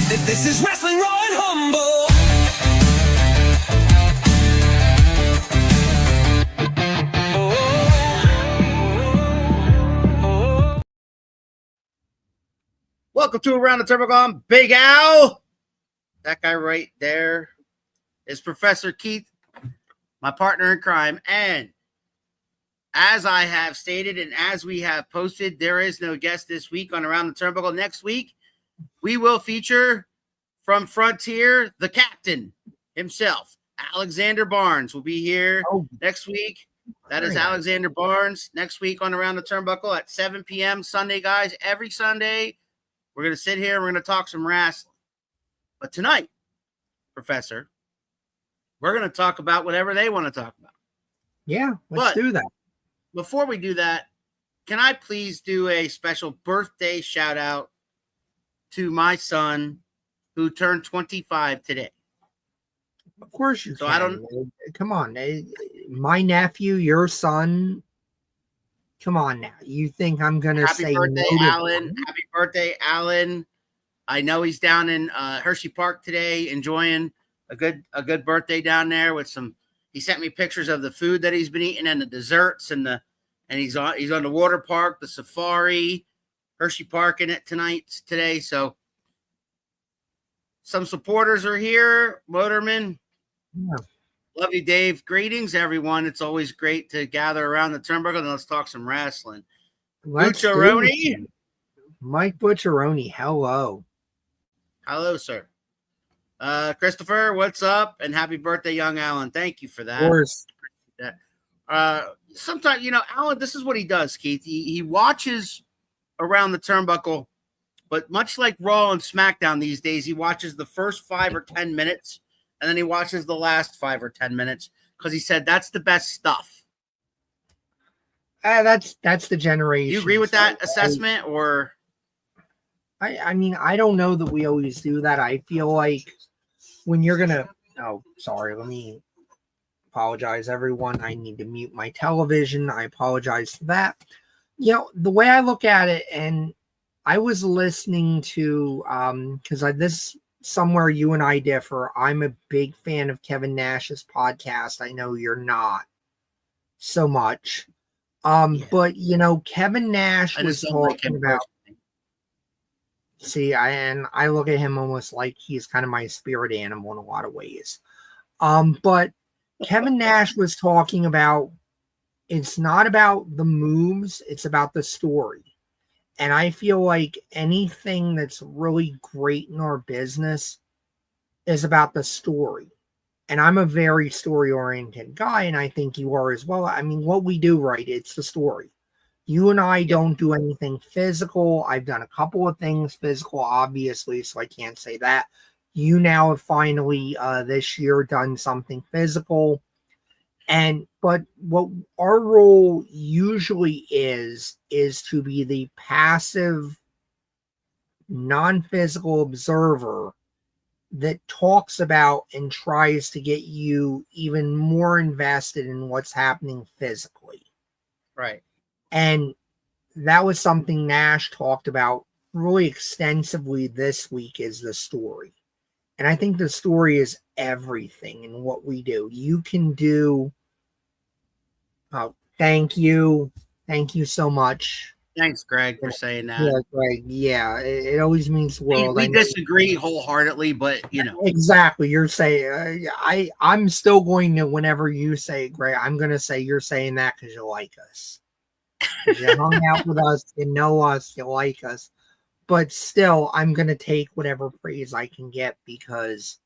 This is wrestling raw and humble. Welcome to Around the Turnbuckle. I'm Big Al. That guy right there is Professor Keith, my partner in crime. And as I have stated and as we have posted, there is no guest this week on Around the Turnbuckle. Next week, we will feature from Frontier, the captain himself, Alexander Barnes, will be here next week. That is Alexander Barnes next week on Around the Turnbuckle at 7 p.m. Sunday, guys. Every Sunday, we're going to sit here. We're going to talk some wrestling. But tonight, Professor, we're going to talk about whatever they want to talk about. Yeah, let's do that. Before we do that, can I please do a special birthday shout out to my son who turned 25 today? Of course you so can. I don't. Come on. My nephew, your son. Come on now. You think I'm going to say birthday, no to Alan. him? Happy birthday, Alan. I know he's down in Hershey Park today enjoying a good birthday down there with some. He sent me pictures of the food that he's been eating and the desserts and he's on the water park, the safari, Hershey Park in it today. So some supporters are here. Motorman. Yeah. Love you, Dave. Greetings, everyone. It's always great to gather around the turnbuckle and let's talk some wrestling. Butcheroni. Mike Butcheroni, hello. Hello, sir. Christopher, what's up? And happy birthday, young Alan. Thank you for that. Of course. Sometimes, Alan, this is what he does, Keith. He watches Around the Turnbuckle, but much like Raw and SmackDown these days, he watches the first 5 or 10 minutes, and then he watches the last 5 or 10 minutes because he said that's the best stuff. That's the generation. You agree with that assessment, or? I mean, I don't know that we always do that. I feel like when you're going to, let me apologize, everyone. I need to mute my television. I apologize for that. The way I look at it, and I was listening to, because this somewhere you and I differ. I'm a big fan of Kevin Nash's podcast. I know you're not so much. But Kevin Nash was talking about. See, I look at him almost like he's kind of my spirit animal in a lot of ways. But Kevin Nash was talking about it's not about the moves, it's about the story. And I feel like anything that's really great in our business is about the story. And I'm a very story-oriented guy, and I think you are as well. I mean, what we do, right, it's the story. You and I don't do anything physical. I've done a couple of things physical, obviously, so I can't say that. You now have finally this year done something physical. But what our role usually is to be the passive, non-physical observer that talks about and tries to get you even more invested in what's happening physically. Right. And that was something Nash talked about really extensively this week, is the story. And I think the story is everything in what we do. You can do. Thank you. Thank you so much. Thanks, Greg, for saying that. Yeah, Greg. Yeah, it always means the world. We disagree wholeheartedly, but exactly. You're saying I'm still going to, whenever you say, Greg, I'm going to say you're saying that because you like us. You hung out with us, you know us, you like us. But still, I'm going to take whatever praise I can get because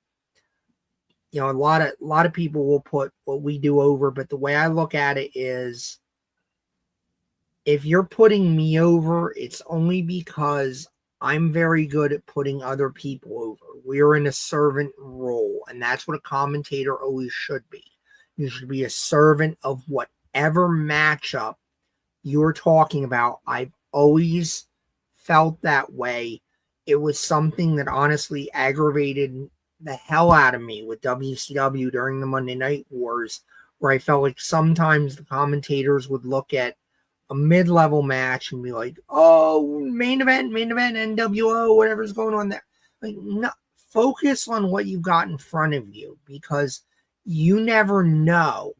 a lot of people will put what we do over, but the way I look at it is, if you're putting me over, it's only because I'm very good at putting other people over. We're in a servant role, and that's what a commentator always should be. You should be a servant of whatever matchup you're talking about. I've always felt that way. It was something that honestly aggravated the hell out of me with WCW during the Monday Night Wars, where I felt like sometimes the commentators would look at a mid-level match and be like, oh, main event, NWO, whatever's going on there. like, no, focus on what you've got in front of you, because you never know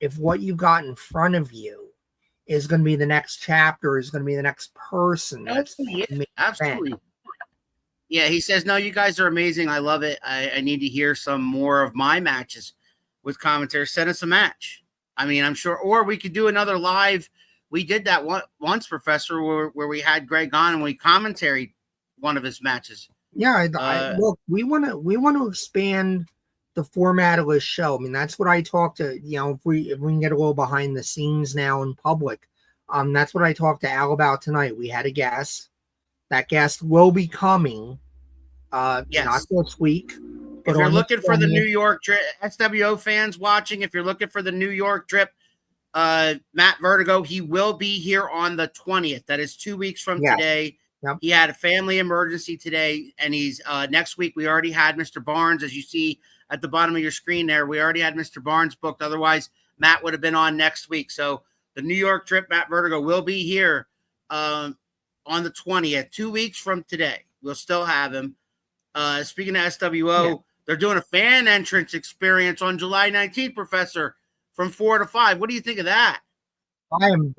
if what you've got in front of you is going to be the next chapter, is going to be the next person. That's Absolutely. Yeah, he says, no, you guys are amazing. I love it. I need to hear some more of my matches with commentary. Send us a match. I mean, I'm sure, or we could do another live. We did that once, Professor, where we had Greg on and we commentaried one of his matches. Yeah, look, we want to expand the format of this show. I mean, that's what I talked to. If we can get a little behind the scenes now in public, that's what I talked to Al about tonight. We had a guest. That guest will be coming, not this week. If you're looking for the New York Drip, SWO fans watching, if you're looking for the New York Drip, Matt Vertigo, he will be here on the 20th. That is 2 weeks from today. Yep. He had a family emergency today, and he's next week. We already had Mr. Barnes, as you see at the bottom of your screen there. We already had Mr. Barnes booked. Otherwise, Matt would have been on next week. So the New York Drip, Matt Vertigo, will be here on the 20th, 2 weeks from today. We'll still have him. Speaking of SWO, they're doing a fan entrance experience on July 19th, Professor, from 4 to 5. What do you think of that? I'm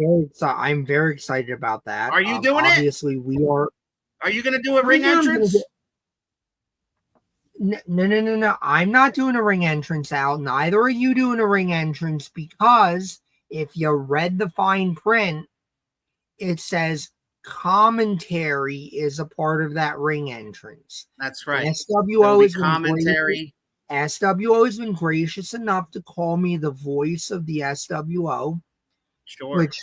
very excited about that. Are you doing obviously it? We are. Are you going to do a ring entrance? No. I'm not doing a ring entrance, Al. Neither are you doing a ring entrance, because if you read the fine print, it says commentary is a part of that ring entrance. That's right. SWO is commentary. SWO has been gracious enough to call me the voice of the SWO. Sure. Which,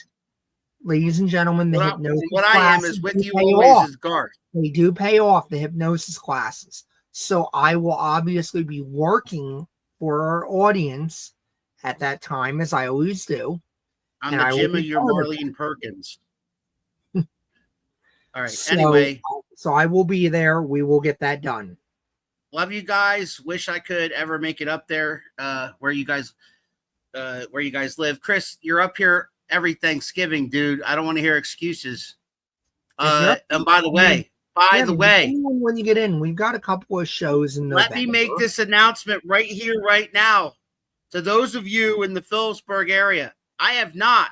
ladies and gentlemen, the hypnosis what classes, I am is with you always is Garth. They do pay off, the hypnosis classes. So I will obviously be working for our audience at that time, as I always do. I'm the Jim of your Marlene Perkins. All right. Anyway. So I will be there. We will get that done. Love you guys. Wish I could ever make it up there where you guys live. Chris, you're up here every Thanksgiving, dude. I don't want to hear excuses. And by the way, when you get in, we've got a couple of shows in November. Let me make this announcement right here, right now, to those of you in the Phillipsburg area. I have not,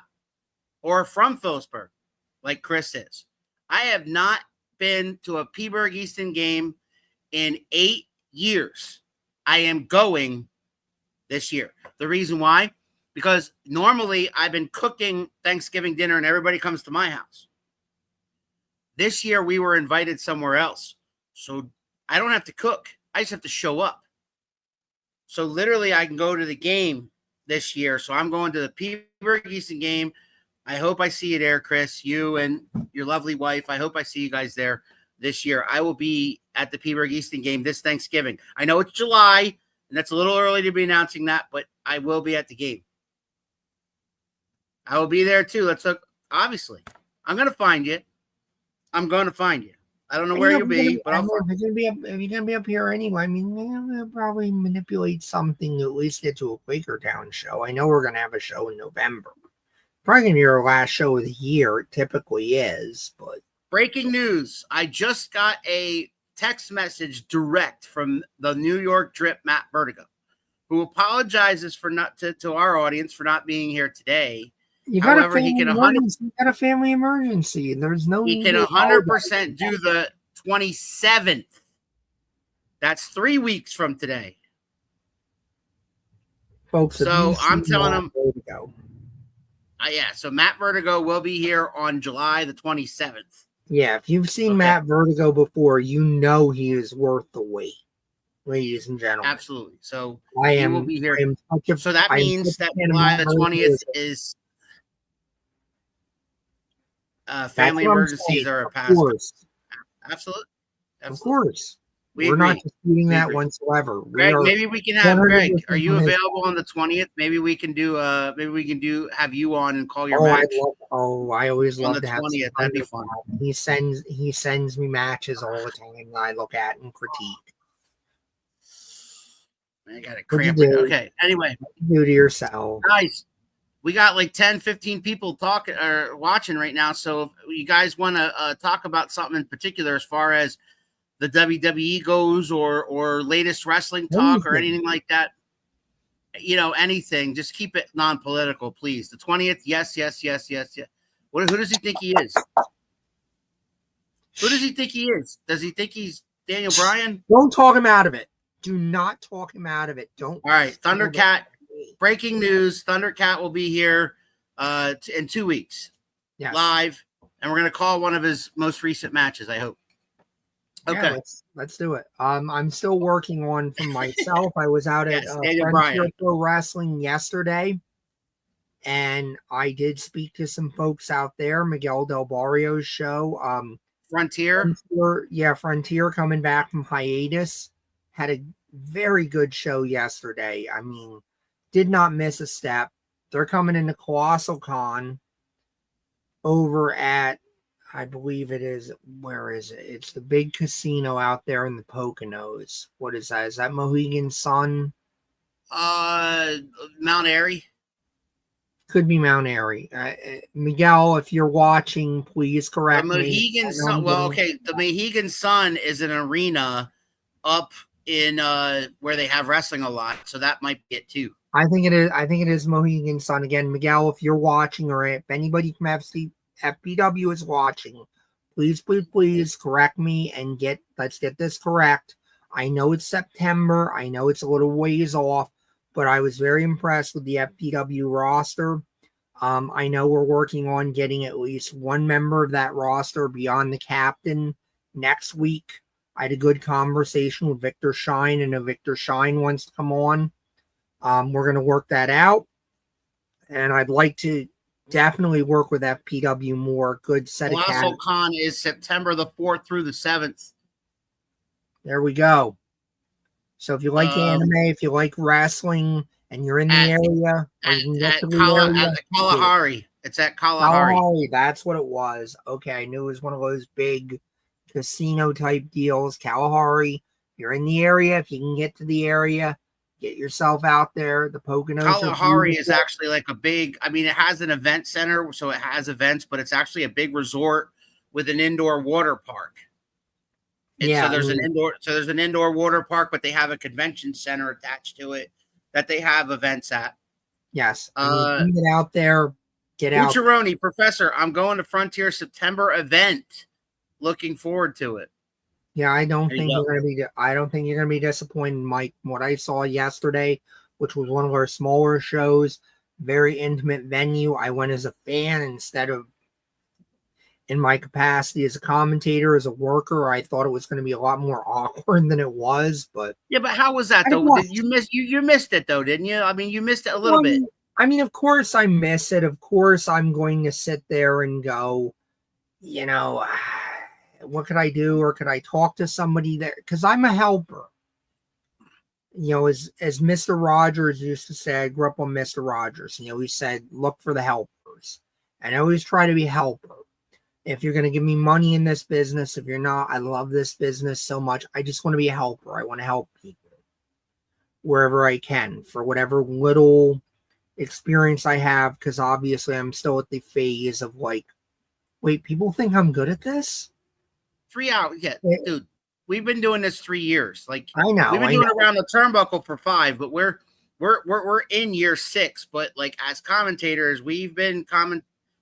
or from Phillipsburg, like Chris is, I have not been to a Peaburg Easton game in 8 years. I am going this year. The reason why? Because normally I've been cooking Thanksgiving dinner and everybody comes to my house. This year we were invited somewhere else. So I don't have to cook. I just have to show up. So literally I can go to the game this year. So I'm going to the Peaburg Easton game. I hope I see you there, Chris, you and your lovely wife. I hope I see you guys there this year. I will be at the Peaburg Easton game this Thanksgiving. I know it's July, and that's a little early to be announcing that, but I will be at the game. I will be there too. Let's look. Obviously, I'm going to find you. I'm going to find you. I don't know where you'll be, but if you're going to be up here anyway, I mean, we'll probably manipulate something to at least get to a Quakertown show. I know we're going to have a show in November. Probably going to be our last show of the year. It typically is, but. Breaking news. I just got a text message direct from the New York Drip, Matt Vertigo, who apologizes for not to our audience for not being here today. However, he can 100%. You got a family emergency. There's no. He can 100% do the 27th. That's 3 weeks from today, folks. So I'm telling him. So Matt Vertigo will be here on July the 27th. Yeah, if you've seen Matt Vertigo before, you know he is worth the wait, ladies and gentlemen. Absolutely. So he will be here. So that means that July the 20th is family emergencies are a past. Absolutely. Of course. We're not disputing that whatsoever. Greg, maybe we can have Greg. Are you available on the 20th? Maybe we can do have you on and call your match. I always love on the 20th. That'd be fun. He sends me matches all the time that I look at and critique. I got it cramped. Okay. Anyway. Do to yourself. Nice. We got like 10, 15 people talking or watching right now. So if you guys want to talk about something in particular as far as the WWE goes or latest wrestling talk or anything like that, anything, just keep it non-political, please. The 20th, yes. Who does he think he is? Who does he think he is? Does he think he's Daniel Bryan? Don't talk him out of it. Do not talk him out of it. Don't. All right, Thundercat. Breaking news: Thundercat will be here in 2 weeks, live, and we're gonna call one of his most recent matches. I hope. Okay, yeah, let's do it. I'm still working on for myself. I was out at Daniel Frontier Bryan. Pro Wrestling yesterday, and I did speak to some folks out there. Miguel Del Barrio's show. Frontier, Frontier coming back from hiatus. Had a very good show yesterday. I mean, did not miss a step. They're coming into Colossal Con over at, I believe it is, where is it? It's the big casino out there in the Poconos. What is that? Is that Mohegan Sun? Mount Airy. Could be Mount Airy. Miguel, if you're watching, please correct The Mohegan me. Sun. Well, okay, the Mohegan Sun is an arena up in where they have wrestling a lot, so that might be it too. I think it is Mohegan Sun again. Miguel, if you're watching, or if anybody from FPW is watching, please correct me and let's get this correct. I know it's September. I know it's a little ways off, but I was very impressed with the FPW roster. I know we're working on getting at least one member of that roster beyond the captain next week. I had a good conversation with Victor Shine, and if Victor Shine wants to come on, we're going to work that out. And I'd like to definitely work with FPW more. Good set of Colossal Con is September the 4th through the 7th. There we go. So if you like anime, if you like wrestling, and you're in the area, at Kalahari. It's at Kalahari. That's what it was. Okay, I knew it was one of those big casino type deals. Kalahari. You're in the area. If you can get to the area, get yourself out there. The Poconos. Kalahari is actually like a big, it has an event center, so it has events, but it's actually a big resort with an indoor water park. So there's an indoor water park, but they have a convention center attached to it that they have events at. Yes. Get out there. Get out. Ucheroni, Professor, I'm going to Frontier September event. Looking forward to it. Yeah, I don't think you're gonna be disappointed, Mike. What I saw yesterday, which was one of our smaller shows, very intimate venue. I went as a fan instead of in my capacity as a commentator, as a worker. I thought it was going to be a lot more awkward than it was, but how was that though? You missed it though, didn't you? You missed it a little bit. Of course I miss it. Of course I'm going to sit there and go, what could I do? Or could I talk to somebody there? Because I'm a helper. As Mr. Rogers used to say, I grew up on Mr. Rogers. He said, look for the helpers. And I always try to be a helper. If you're going to give me money in this business, if you're not, I love this business so much. I just want to be a helper. I want to help people wherever I can for whatever little experience I have. Because obviously I'm still at the phase of like, wait, people think I'm good at this? 3 hours, dude. We've been doing this 3 years. Like I know we've been doing Around the Turnbuckle for 5, but we're in year 6. But like as commentators, we've been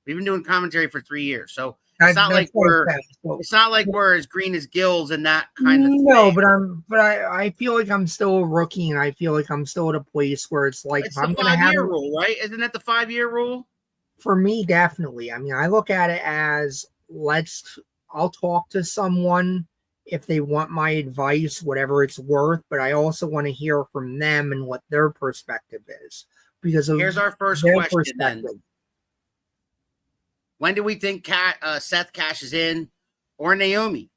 doing commentary for 3 years. So it's not like we're as green as gills and that kind of thing. No, but I feel like I'm still a rookie, and I feel like I'm still at a place where it's like it's the 5-year rule, right? Isn't that the 5-year rule? For me, definitely. I look at it as I'll talk to someone if they want my advice, whatever it's worth, but I also want to hear from them and what their perspective is. Because here's our first question then. When do we think Seth cashes in, or Naomi?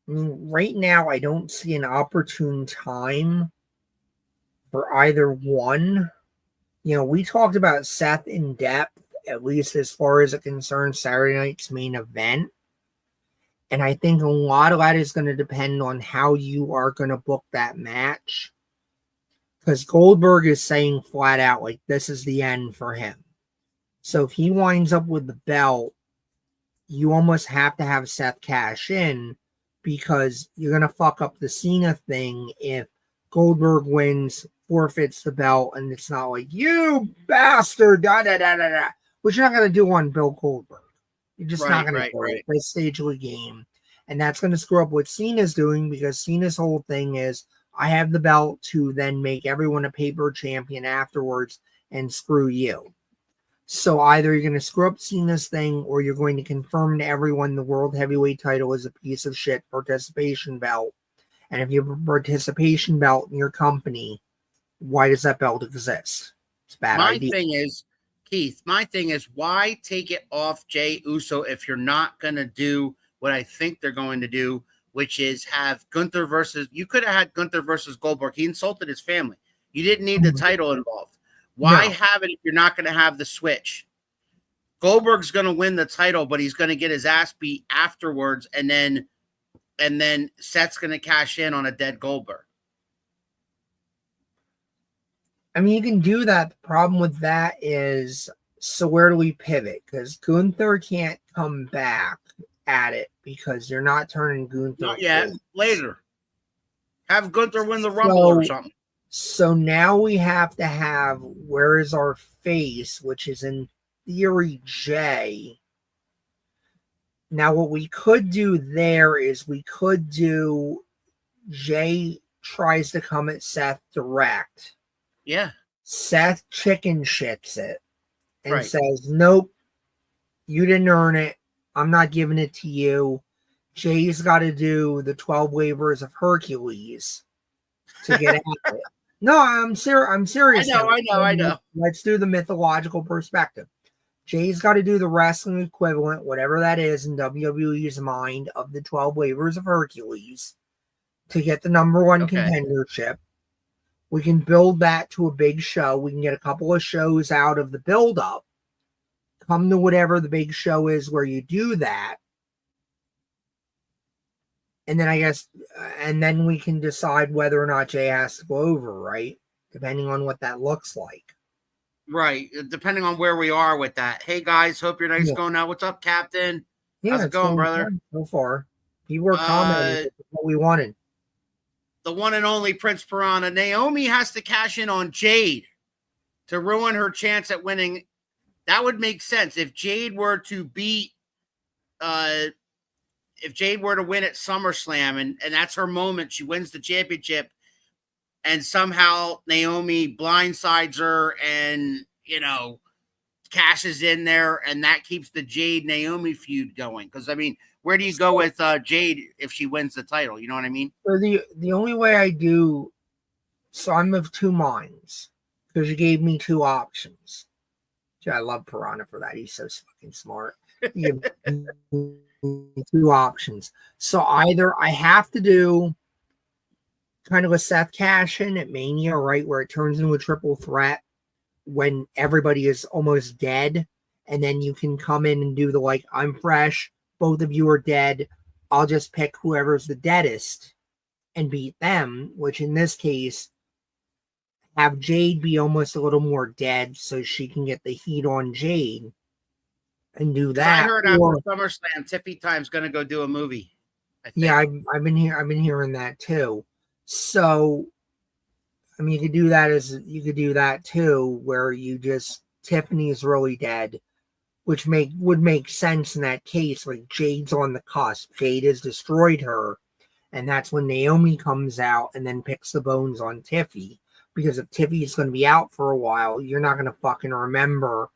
Right now, I don't see an opportune time for either one. We talked about Seth in depth, at least as far as it concerns Saturday night's main event. And I think a lot of that is going to depend on how you are going to book that match. Because Goldberg is saying flat out, like, this is the end for him. So if he winds up with the belt, you almost have to have Seth cash in, because you're gonna fuck up the Cena thing if Goldberg wins, forfeits the belt, and it's not like you bastard, da da da da da, which you're not gonna do on Bill Goldberg. You're just not gonna do it this stage of the game, and that's gonna screw up what Cena's doing because Cena's whole thing is I have the belt to then make everyone a paper champion afterwards and screw you. So either you're going to screw up Cena's thing or you're going to confirm to everyone the world heavyweight title is a piece of shit participation belt. And if you have a participation belt in your company, why does that belt exist? It's a bad idea. My thing is, Keith, why take it off Jey Uso if you're not going to do what I think they're going to do, which is have Gunther versus, you could have had Gunther versus Goldberg. He insulted his family. You didn't need the title involved. Why have it if you're not going to have the switch? Goldberg's going to win the title, but he's going to get his ass beat afterwards, and then Seth's going to cash in on a dead Goldberg. I mean, you can do that. The problem with that is, so where do we pivot? Because Gunther can't come back at it because you're not turning Gunther. Not yet. Later. Have Gunther win the Rumble or something. So now we have to have, where is our face, which is in theory Jay. Now what we could do there is we could do Jay tries to come at Seth direct. Yeah. Seth chicken shits it and says, nope, you didn't earn it. I'm not giving it to you. Jay's got to do the 12 waivers of Hercules to get at it. No, I'm serious. I know. Let's do the mythological perspective. Jay's got to do the wrestling equivalent, whatever that is in WWE's mind, of the 12 waivers of Hercules to get the number one contendership. We can build that to a big show. We can get a couple of shows out of the build-up. Come to whatever the big show is where you do that. And then and then we can decide whether or not Jay has to go over, right? Depending on what that looks like. Right. Depending on where we are with that. Hey, guys, hope your night's going out. What's up, Captain? How's it going, brother? So far. People were commenting what we wanted. The one and only Prince Piranha. Naomi has to cash in on Jade to ruin her chance at winning. That would make sense. If Jade were to beat if Jade were to win at SummerSlam and that's her moment, she wins the championship, and somehow Naomi blindsides her and, cashes in there, and that keeps the Jade-Naomi feud going. Because, I mean, where do you go with Jade if she wins the title? You know what I mean? So the only way I do, so I'm of two minds, because you gave me two options. I love Piranha for that. He's so fucking smart. You have two options. So either I have to do kind of a Seth cash-in at Mania, right, where it turns into a triple threat when everybody is almost dead, and then you can come in and do the, I'm fresh, both of you are dead, I'll just pick whoever's the deadest and beat them, which in this case, have Jade be almost a little more dead so she can get the heat on Jade and do that. I heard after SummerSlam, Tiffy Time's going to go do a movie. Yeah, I've been hearing that too. So, I mean, you could do that too, where you just Tiffany's really dead, which would make sense in that case. Like Jade's on the cusp, Jade has destroyed her, and that's when Naomi comes out and then picks the bones on Tiffy. Because if Tiffy is going to be out for a while, you're not going to fucking remember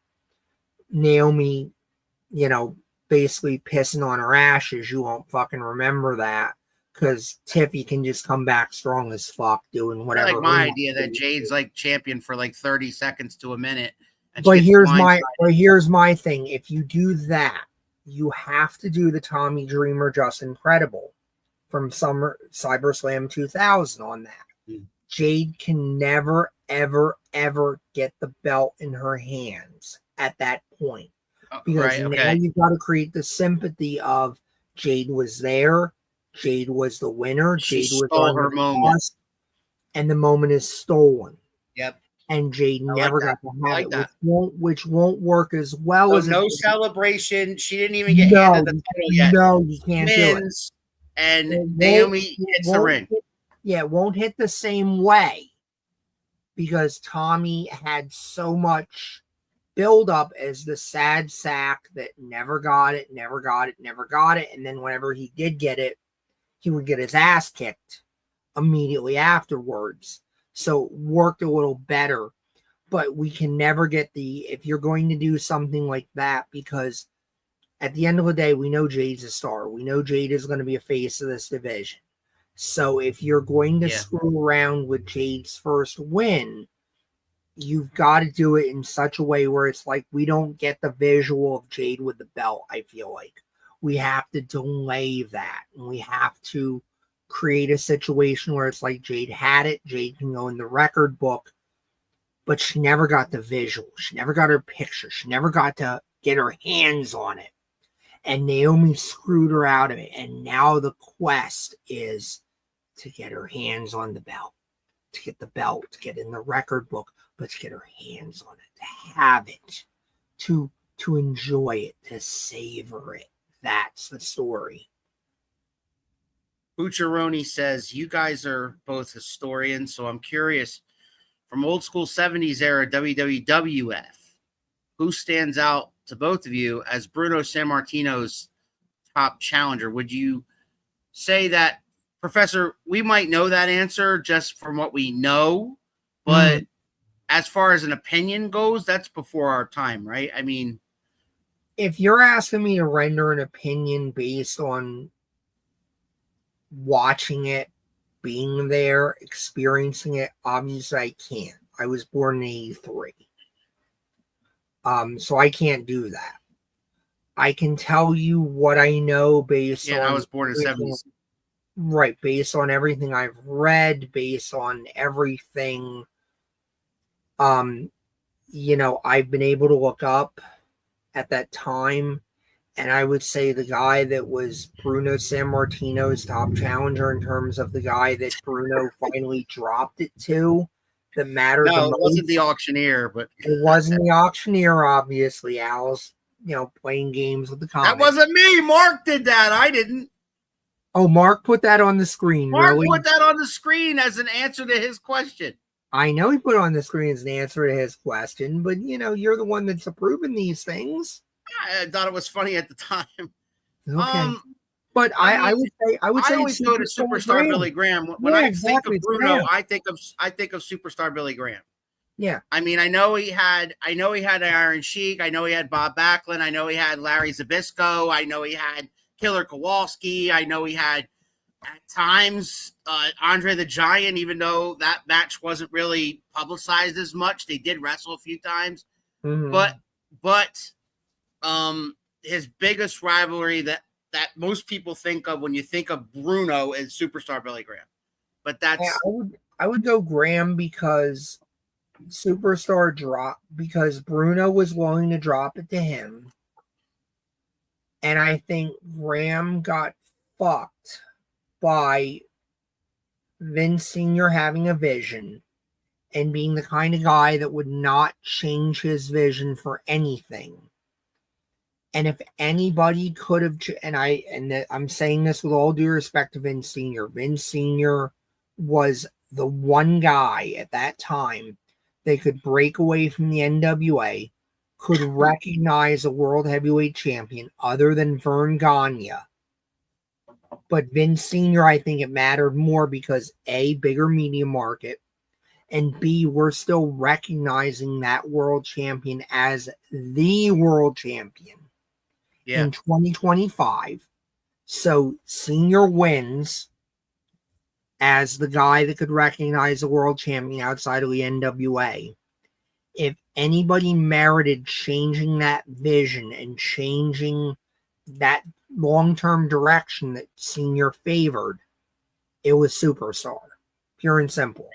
Naomi, basically pissing on her ashes. You won't fucking remember that because Tiffy can just come back strong as fuck doing whatever. I like my idea that Jade's champion for 30 seconds to a minute. But here's my thing. If you do that, you have to do the Tommy Dreamer Just Incredible from SummerSlam 2000 on that. Jade can never, ever, ever get the belt in her hands at that point. Because now you've got to create the sympathy of Jade was there, Jade was the winner, Jade was on her moment, and the moment is stolen. Yep. And Jade never got to have it, which won't work as well as no celebration. She didn't even get handed the title yet. No, you can't do it. and It Naomi it hits the ring. it won't hit the same way because Tommy had so much build up as the sad sack that never got it, never got it, never got it. And then whenever he did get it, he would get his ass kicked immediately afterwards. So it worked a little better. But we can never get if you're going to do something like that, because at the end of the day, we know Jade's a star. We know Jade is going to be a face of this division. So if you're going to screw around with Jade's first win, you've got to do it in such a way where it's like we don't get the visual of Jade with the belt. I feel like we have to delay that, and we have to create a situation where it's like Jade had it. Jade can go in the record book, but she never got the visual. She never got her picture. She never got to get her hands on it. And Naomi screwed her out of it. And now the quest is to get her hands on the belt, to get the belt, to get in the record book, but to get her hands on it, to have it, to enjoy it, to savor it. That's the story. Bucciaroni says, you guys are both historians, so I'm curious, from old school 70s era WWF, who stands out to both of you as Bruno Sammartino's top challenger? Would you say that, Professor, we might know that answer just from what we know, but as far as an opinion goes, that's before our time, right? I mean, if you're asking me to render an opinion based on watching it, being there, experiencing it, obviously I can't. I was born in 83. So I can't do that. I can tell you what I know based on... I was born in the 70s. Right, based on everything I've read, based on everything, I've been able to look up at that time, and I would say the guy that was Bruno Sammartino's top challenger in terms of the guy that Bruno finally dropped it to, that mattered the most. No, it wasn't the auctioneer, but... It wasn't the auctioneer, obviously. Al's, playing games with the comments. That wasn't me. Mark did that. I didn't. Oh, Mark put that on the screen. Mark really? put that on the screen as an answer to his question. I know he put it on the screen as an answer to his question, but you're the one that's approving these things. I thought it was funny at the time. Okay. But I would say I always go to Superstar Billy Graham. When I think of Bruno, I think of Superstar Billy Graham. Yeah. I mean, I know he had Iron Sheik. I know he had Bob Backlund. I know he had Larry Zbyszko. I know he had Killer Kowalski. I know he had at times Andre the Giant, even though that match wasn't really publicized as much. They did wrestle a few times. Mm-hmm. But his biggest rivalry that most people think of when you think of Bruno is Superstar Billy Graham. But that's... Yeah, I would go Graham because Superstar dropped, because Bruno was willing to drop it to him. And I think Graham got fucked by Vince Sr. having a vision and being the kind of guy that would not change his vision for anything. And if anybody could have, I'm saying this with all due respect to Vince Sr., Vince Sr. was the one guy at that time that could break away from the NWA, could recognize a world heavyweight champion other than Vern Gagne. But Vince Sr., I think it mattered more because A, bigger media market, and B, we're still recognizing that world champion as the world champion in 2025. So Sr. wins as the guy that could recognize the world champion outside of the NWA. If anybody merited changing that vision and changing that long-term direction that Senior favored, it was Superstar, pure and simple.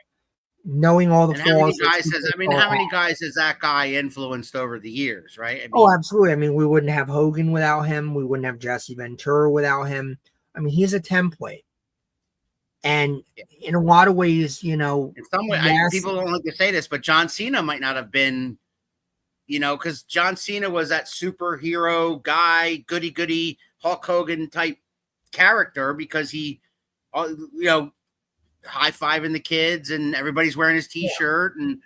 Knowing all the flaws. How many guys has that guy influenced over the years, right? I mean, absolutely. I mean, we wouldn't have Hogan without him. We wouldn't have Jesse Ventura without him. I mean, he's a template. And in a lot of ways, in some way, people don't like to say this, but John Cena might not have been, because John Cena was that superhero guy, goody-goody, Hulk Hogan type character because he, high-fiving the kids and everybody's wearing his T-shirt and,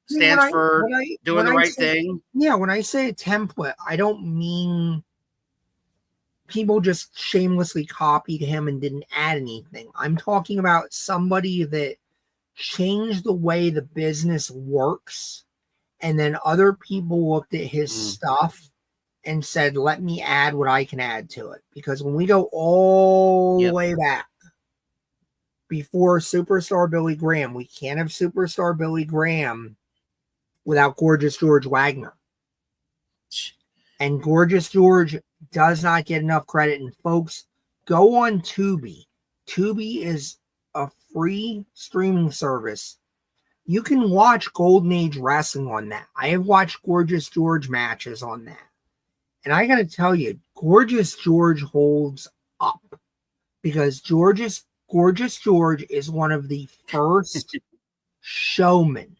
stands for doing the right thing. Yeah, when I say a template, I don't mean people just shamelessly copied him and didn't add anything. I'm talking about somebody that changed the way the business works, and then other people looked at his stuff and said, let me add what I can add to it. Because when we go all the way back, before Superstar Billy Graham, we can't have Superstar Billy Graham without Gorgeous George Wagner. And Gorgeous George does not get enough credit. And folks, go on Tubi. Tubi is a free streaming service. You can watch Golden Age Wrestling on that. I have watched Gorgeous George matches on that. And I got to tell you, Gorgeous George holds up because Gorgeous George is one of the first showmen.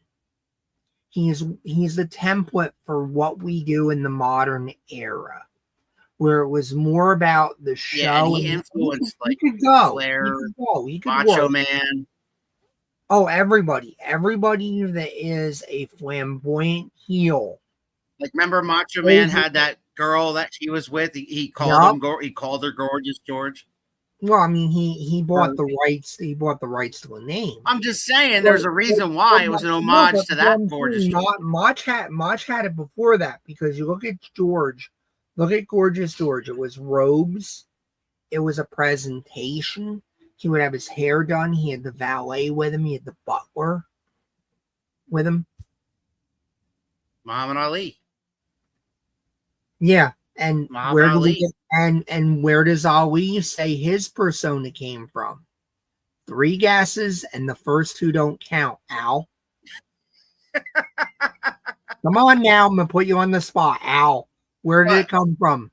He's the template for what we do in the modern era, where it was more about the show. Yeah, and he influenced Flair, Macho Man. Oh, everybody that is a flamboyant heel. Like, remember Macho Man had that girl that he was with? He called he called her Gorgeous George. Well, I mean, he bought the rights. He bought the rights to a name. I'm just saying, there's a reason why it was an homage to that Gorgeous George. Mach had it before that, because you look at George, look at Gorgeous George. It was robes. It was a presentation. He would have his hair done. He had the valet with him. He had the butler with him. Muhammad Ali. Yeah. And where do we get, and where does Ali say his persona came from? 3 guesses, and the first 2 don't count, Al. Come on now, I'm gonna put you on the spot, Al. Where did it come from?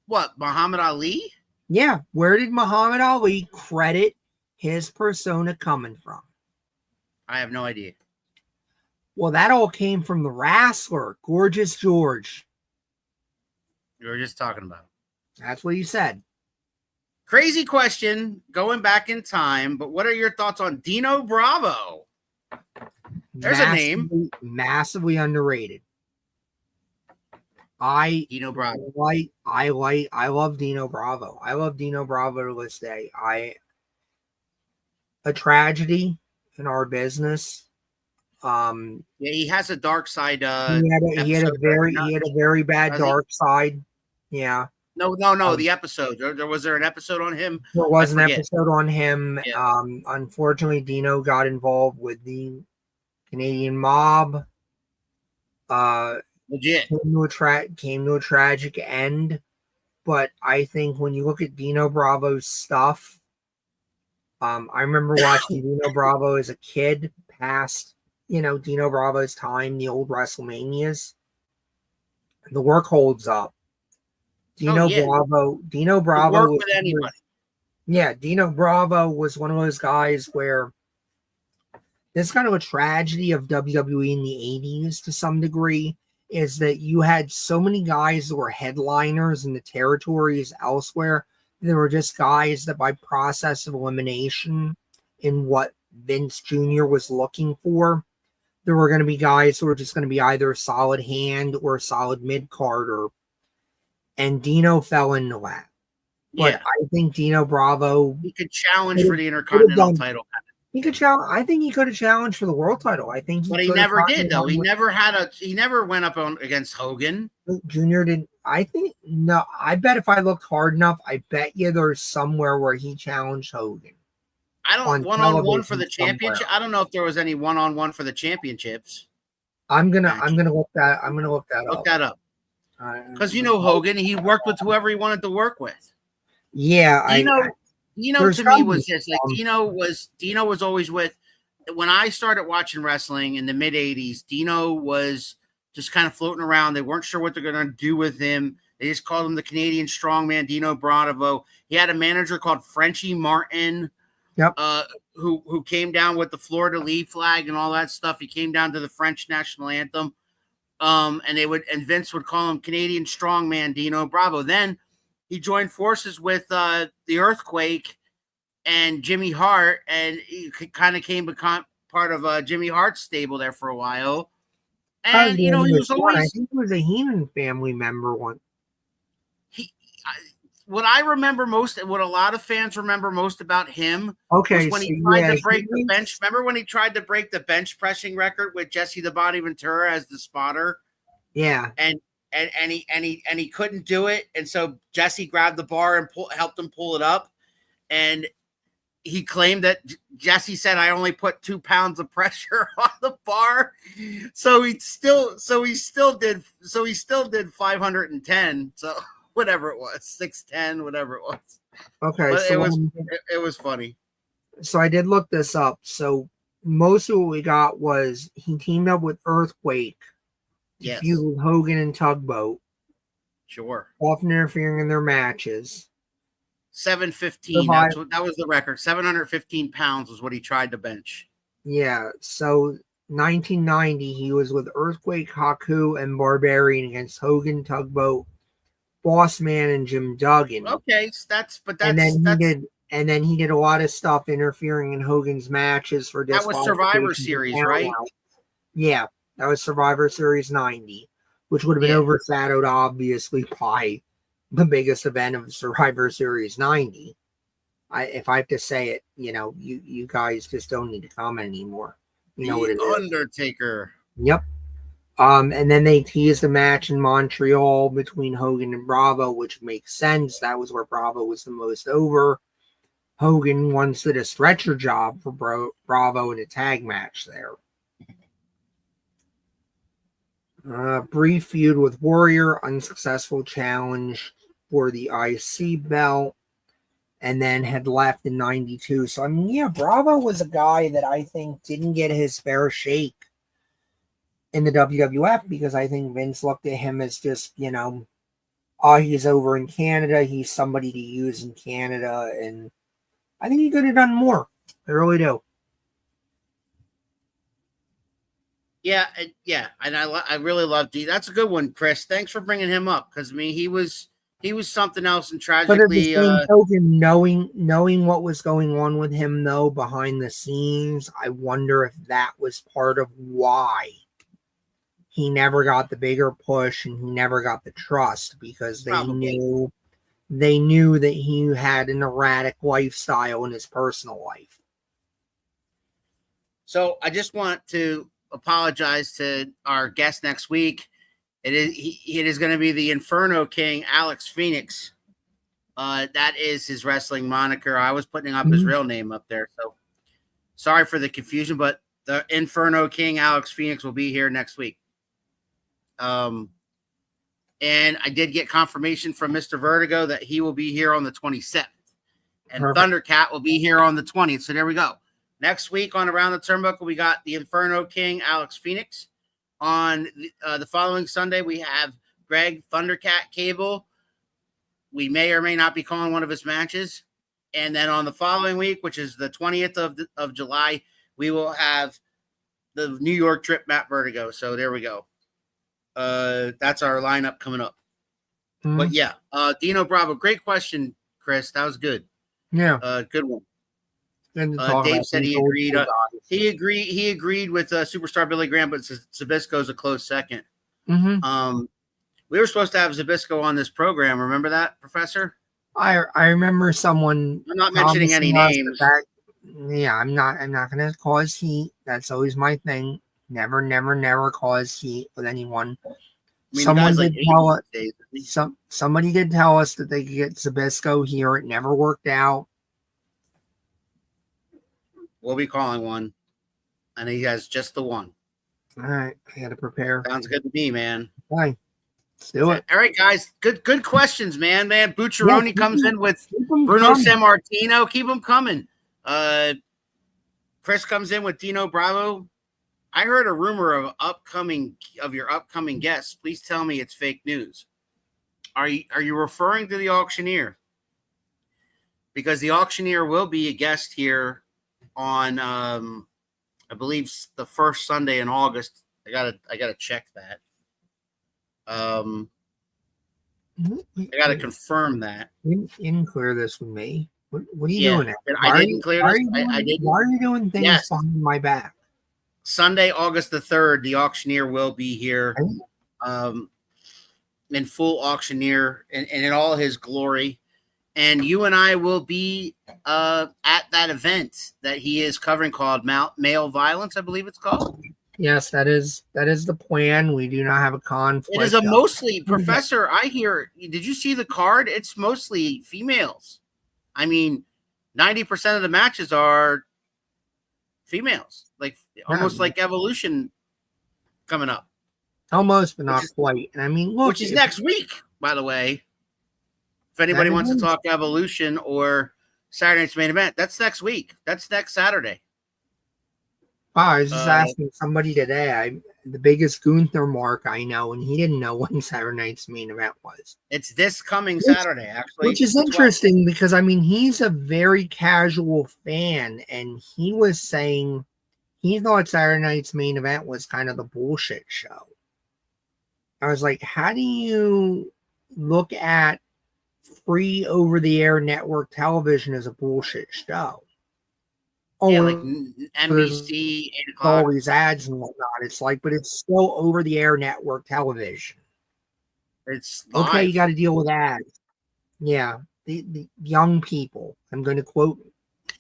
What, Muhammad Ali? Yeah, where did Muhammad Ali credit his persona coming from? I have no idea. Well, that all came from the wrestler, Gorgeous George. We were just talking about. That's what you said. Crazy question, going back in time, but what are your thoughts on Dino Bravo? There's a name. Massively underrated. Dino Bravo. I love Dino Bravo. I love Dino Bravo to this day. A tragedy in our business. Yeah, he has a dark side. He had a very bad dark side. Yeah. No. The episode. Was there an episode on him? There was an episode on him. Yeah. Unfortunately, Dino got involved with the Canadian mob. Legit. Came to a tragic end. But I think when you look at Dino Bravo's stuff, I remember watching Dino Bravo as a kid, past Dino Bravo's time, the old WrestleManias. The work holds up. Dino Bravo work with anybody. Yeah, Dino Bravo was one of those guys where this kind of a tragedy of WWE in the 80s to some degree is that you had so many guys that were headliners in the territories elsewhere. There were just guys that by process of elimination in what Vince Jr. was looking for, there were going to be guys who were just going to be either a solid hand or a solid mid-carder. And Dino fell into that. But I think Dino Bravo... He could challenge for the Intercontinental title. He could challenge. I think he could have challenged for the world title. I think but he never did, though. He never went up against Hogan. Junior didn't. I think, no. I bet if I looked hard enough, I bet you there's somewhere where he challenged Hogan. I don't one-on-one for the championship. I don't know if there was any one-on-one for the championships. I'm gonna look that. Look that up. Because Hogan, he worked with whoever he wanted to work with. Yeah, Dino to me was just like Dino was always with. When I started watching wrestling in the mid '80s, Dino was just kind of floating around. They weren't sure what they're going to do with him. They just called him the Canadian Strongman, Dino Bravo. He had a manager called Frenchie Martin. Yep. Who came down with the Florida Lee flag and all that stuff. He came down to the French national anthem. And Vince would call him Canadian Strongman Dino Bravo. Then he joined forces with the Earthquake and Jimmy Hart, and he kind of become part of Jimmy Hart's stable there for a while. And he was always. I think he was a Heenan family member one. What I remember most, what a lot of fans remember most about him, was when he tried to break the bench. Remember when he tried to break the bench pressing record with Jesse the Body Ventura as the spotter? Yeah, and he couldn't do it, and so Jesse grabbed the bar and helped him pull it up, and he claimed that Jesse said, "I only put 2 pounds of pressure on the bar," so he still did 510. So whatever it was, 610, whatever it was. Okay, but so it was funny. So I did look this up. So most of what we got was he teamed up with Earthquake to feud with Hogan and Tugboat. Sure. Often interfering in their matches. 715. That was the record. 715 pounds was what he tried to bench. Yeah. So 1990, he was with Earthquake, Haku, and Barbarian against Hogan, Tugboat, Boss Man, and Jim Duggan. Okay, and then he did a lot of stuff interfering in Hogan's matches for that was Survivor Series, right? Yeah, that was Survivor Series 90, which would have been overshadowed obviously by the biggest event of Survivor Series 90. If I have to say it, you guys just don't need to comment anymore. You know what it is. Undertaker. Yep. And then they teased a match in Montreal between Hogan and Bravo, which makes sense. That was where Bravo was the most over. Hogan once did a stretcher job for Bravo in a tag match there. Brief feud with Warrior, unsuccessful challenge for the IC belt, and then had left in 92. So, I mean, yeah, Bravo was a guy that I think didn't get his fair shake in the WWF because I think Vince looked at him as just, he's over in Canada. He's somebody to use in Canada. And I think he could have done more. I really do. Yeah. And I really love D. That's a good one, Chris. Thanks for bringing him up. Because, I mean, he was something else, and tragically. But at the same token, knowing what was going on with him, though, behind the scenes, I wonder if that was part of why he never got the bigger push and he never got the trust, because they knew that he had an erratic lifestyle in his personal life. So I just want to apologize to our guest next week. It is going to be the Inferno King, Alex Phoenix. That is his wrestling moniker. I was putting up his real name up there, so sorry for the confusion. But the Inferno King, Alex Phoenix, will be here next week. And I did get confirmation from Mr. Vertigo that he will be here on the 27th, and Thundercat will be here on the 20th. So there we go. Next week on Around the Turnbuckle, we got the Inferno King, Alex Phoenix. On the following Sunday, we have Greg Thundercat Cable. We may or may not be calling one of his matches. And then on the following week, which is the 20th of July, we will have the New York trip, Matt Vertigo. So there we go. That's our lineup coming up. But yeah, Dino Bravo, great question, Chris. That was good. Yeah, good one. Dave said he agreed. He agreed with Superstar Billy Graham, but Zbyszko's a close second. Mm-hmm. We were supposed to have Zbyszko on this program. Remember that, Professor? I remember someone. I'm not mentioning any names. Yeah, I'm not going to cause heat. That's always my thing. Never cause heat with anyone. I mean, somebody did tell us that they could get Zbyszko here. It never worked out. We'll be calling one, and he has just the one. All right, I got to prepare. Sounds good to me, man. Fine, let's do it. All right, guys, good questions, man. Bucciaroni comes in with Bruno Sammartino. Keep them coming. Chris comes in with Dino Bravo. I heard a rumor of your upcoming guests. Please tell me it's fake news. Are you referring to the auctioneer? Because the auctioneer will be a guest here on I believe the first Sunday in August. I gotta check that. I got to confirm that. You didn't clear this with me. What are you Yeah, doing? I didn't clear this. I didn't. Why are you doing things Yes. behind my back? Sunday, August the 3rd, the auctioneer will be here in full auctioneer and in all his glory. And you and I will be at that event that he is covering called Male Violence, I believe it's called. Yes, that is the plan. We do not have a conflict. It is a mostly, Professor, I hear, did you see the card? It's mostly females. I mean, 90% of the matches are females, like almost like Evolution coming up. Almost, but not quite. And I mean, look, which is next week, by the way. If anybody wants to talk Evolution or Saturday Night's Main Event, that's next week. That's next Saturday. I was just asking somebody today. The biggest Gunther mark I know, and he didn't know when Saturday Night's Main Event was. It's this coming Saturday, actually. Which is interesting because, I mean, he's a very casual fan, and he was saying he thought Saturday Night's Main Event was kind of the bullshit show. I was like, how do you look at free over-the-air network television as a bullshit show? Yeah, like NBC, 8 o'clock. All these ads and whatnot. It's like, but it's still over-the-air network television. It's live. Okay, you got to deal with ads. Yeah, the young people. I'm going to quote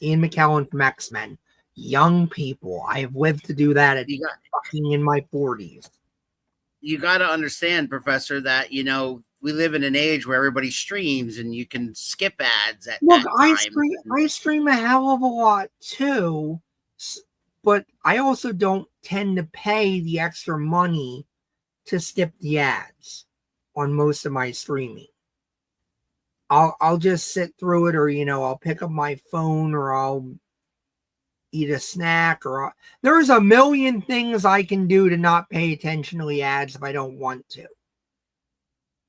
Ian McKellen from X-Men. Young people. I have lived to do that at fucking in my 40s. You got to understand, Professor, that, we live in an age where everybody streams and you can skip ads at that time. I stream a hell of a lot too, but I also don't tend to pay the extra money to skip the ads on most of my streaming. I'll just sit through it, or I'll pick up my phone, or I'll eat a snack, or there's a million things I can do to not pay attention to the ads if I don't want to.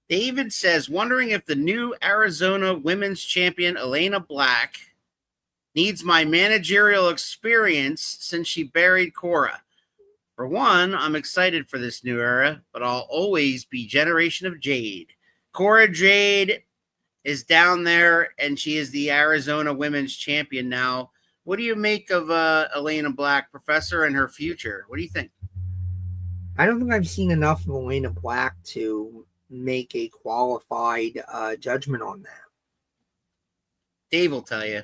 David says, wondering if the new Arizona women's champion, Elena Black, needs my managerial experience since she buried Cora. For one, I'm excited for this new era, but I'll always be Generation of Jade. Cora Jade is down there, and she is the Arizona women's champion now. What do you make of Elena Black, Professor, and her future? What do you think? I don't think I've seen enough of Elena Black to make a qualified judgment on that. Dave will tell you.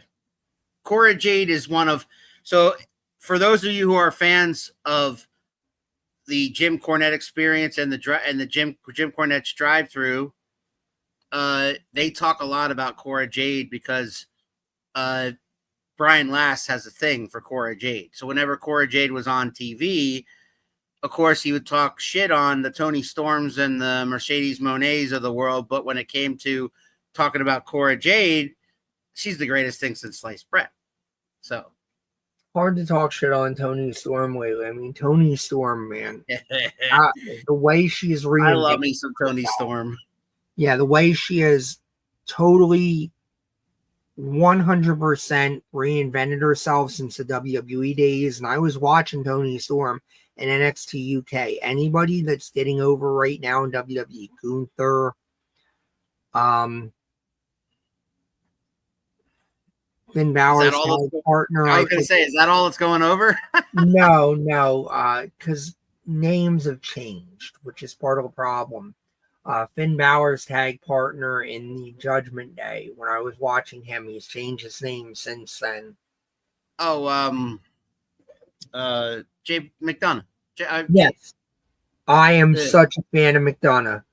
Cora Jade is one of... So, for those of you who are fans of the Jim Cornette experience and the Jim Cornette's drive-through, they talk a lot about Cora Jade because Brian Last has a thing for Cora Jade. So whenever Cora Jade was on TV, of course, he would talk shit on the Tony Storms and the Mercedes Monets of the world. But when it came to talking about Cora Jade, she's the greatest thing since sliced bread. So hard to talk shit on Tony Storm lately. I mean, Tony Storm, man, the way she's I love me some Tony Storm. Yeah, the way she is totally 100% reinvented herself since the WWE days. And I was watching Tony Storm in NXT UK. Anybody that's getting over right now in WWE, Gunther, Finn Balor's partner. I was going to say, is that all that's going over? No, because names have changed, which is part of the problem. Finn Balor's tag partner in the Judgment Day, when I was watching him, he's changed his name since then. Oh, Jay McDonough. Yes. I am such a fan of McDonough.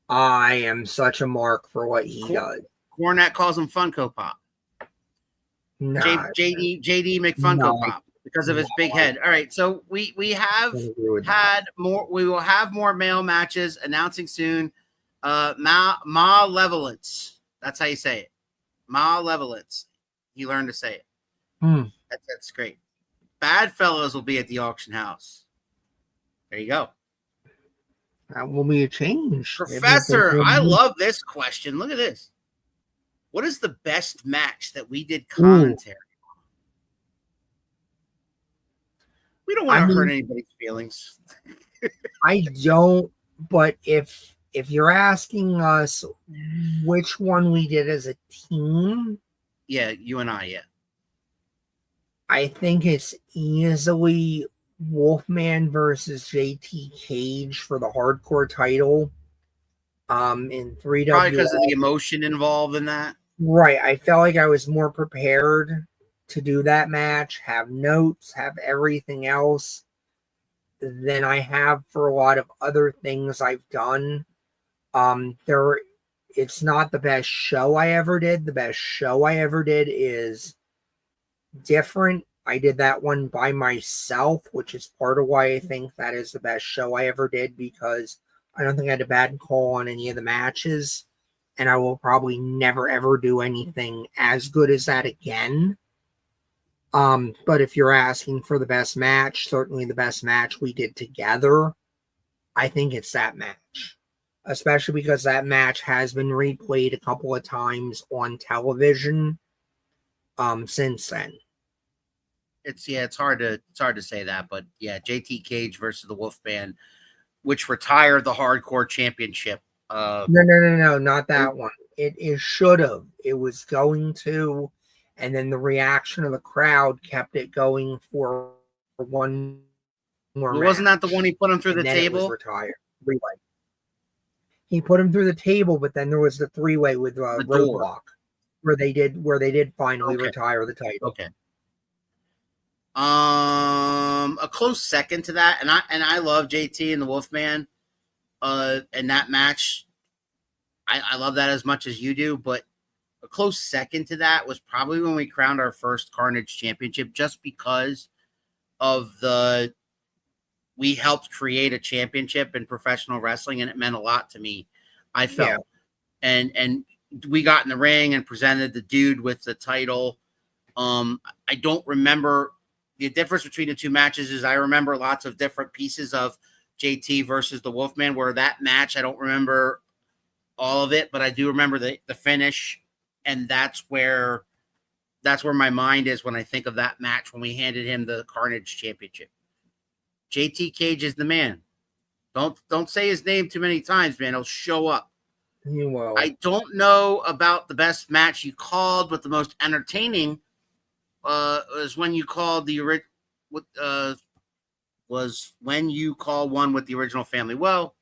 I am such a mark for what he does. Cornette calls him Funko Pop. No. JD McFunko Pop because of his big head. All right, so we have had more. We will have more male matches announcing soon. Malevolence. That's how you say it. Malevolence. He learned to say it. That's great. Bad Fellows will be at the auction house. There you go. That will be a change. Professor, I love this question. Look at this. What is the best match that we did commentary on? We don't want to hurt anybody's feelings. I don't, but if if you're asking us which one we did as a team, Yeah, you and I, yeah. I think it's easily Wolfman versus JT Cage for the hardcore title. In 3W. Probably because of the emotion involved in that. Right. I felt like I was more prepared to do that match, have notes, have everything else than I have for a lot of other things I've done. It's not the best show I ever did. The best show I ever did is different. I did that one by myself, which is part of why I think that is the best show I ever did, because I don't think I had a bad call on any of the matches, and I will probably never ever do anything as good as that again. But if you're asking for the best match, certainly the best match we did together, I think it's that match. Especially because that match has been replayed a couple of times on television since then. It's hard to say that, but yeah, JT Cage versus the Wolfman, which retired the Hardcore Championship. No, not that one. It should have. It was going to, and then the reaction of the crowd kept it going for one more match. Wasn't that the one he put him through the table? It was retired. Three-way. He put him through the table, but then there was the three-way with Roadblock, where they did finally retire the title. Okay. A close second to that, and I love JT and the Wolfman, and that match. I love that as much as you do, but a close second to that was probably when we crowned our first Carnage Championship, just because of we helped create a championship in professional wrestling, and it meant a lot to me. I felt, and we got in the ring and presented the dude with the title. I don't remember the difference between the two matches. Is I remember lots of different pieces of JT versus the Wolfman, where that match, I don't remember all of it, but I do remember the finish, and that's where my mind is when I think of that match, when we handed him the Carnage Championship. JT Cage is the man. Don't say his name too many times, man. He'll show up. He will. I don't know about the best match you called, but the most entertaining was when you called was when you call one with the original family. Well,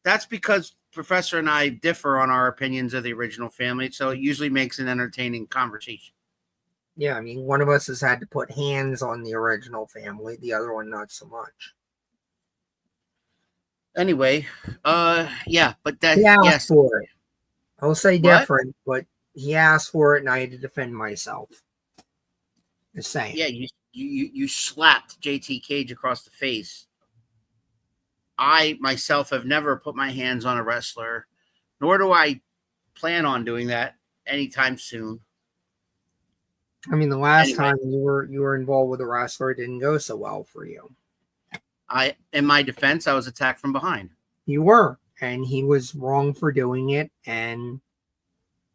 that's because Professor and I differ on our opinions of the original family, so it usually makes an entertaining conversation. Yeah, I mean, one of us has had to put hands on the original family, the other one not so much. Anyway, yeah, but that he asked for it. I'll say different, but he asked for it, and I had to defend myself. The same. Yeah, you slapped JT Cage across the face. I myself have never put my hands on a wrestler, nor do I plan on doing that anytime soon. I mean, the last time you were involved with a wrestler, it didn't go so well for you. In my defense, I was attacked from behind. You were, and he was wrong for doing it. And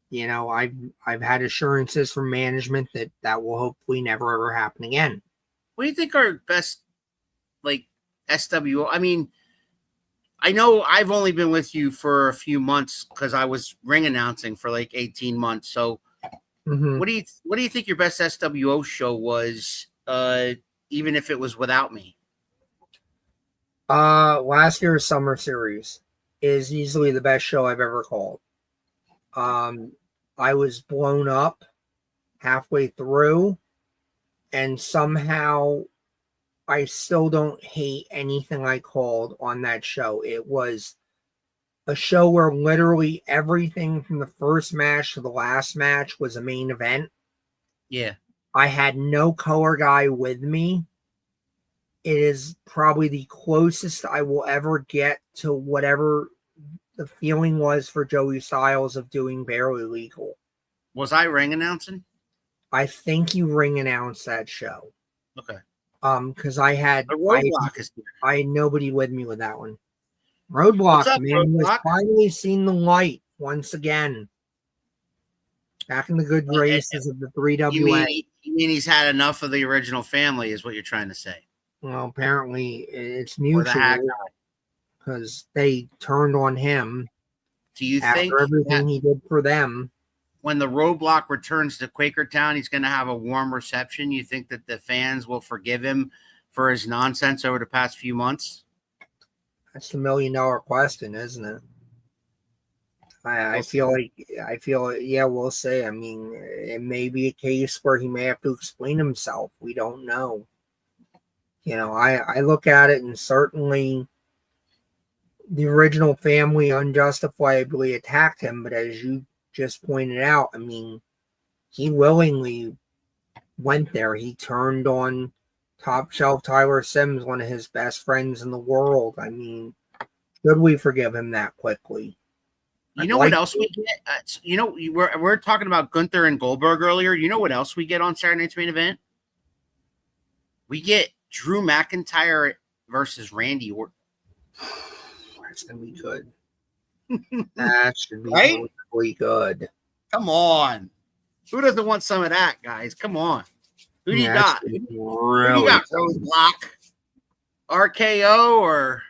you know, I've had assurances from management that will hopefully never ever happen again. What do you think are best, like, SWO? I mean, I know I've only been with you for a few months because I was ring announcing for like 18 months. So what do you think your best SWO show was, even if it was without me? Last year's Summer Series is easily the best show I've ever called. I was blown up halfway through, and somehow I still don't hate anything I called on that show. It was a show where literally everything from the first match to the last match was a main event. Yeah. I had no color guy with me. It is probably the closest I will ever get to whatever the feeling was for Joey Styles of doing Barely Legal. Was I ring announcing? I think you ring announced that show. Okay. Because I had nobody with me with that one. Roadblock, up, man, Roadblock? has finally seen the light once again. Back in the good graces of the 3WA. You mean he's had enough of the original family, is what you're trying to say? Well, apparently it's mutual. because they turned on him Do you after think everything that he did for them. when the Roadblock returns to Quakertown, he's going to have a warm reception? You think that the fans will forgive him for his nonsense over the past few months? That's the $1,000,000 question, isn't it? I We'll feel like yeah, we'll say. I mean, it may be a case where he may have to explain himself. We don't know. I look at it, and certainly the original family unjustifiably attacked him, but as you just pointed out, I mean, he willingly went there. He turned on top shelf Tyler Sims, one of his best friends in the world. I mean, should we forgive him that quickly? You know what else we get? We're talking about Gunther and Goldberg earlier. You know what else we get on Saturday Night's Main Event? We get Drew McIntyre versus Randy Orton. That's gonna be good. That should be Right? really good. Come on. Who doesn't want some of that, guys? Come on. Who do you got? Who do you got? Roadblock, RKO, or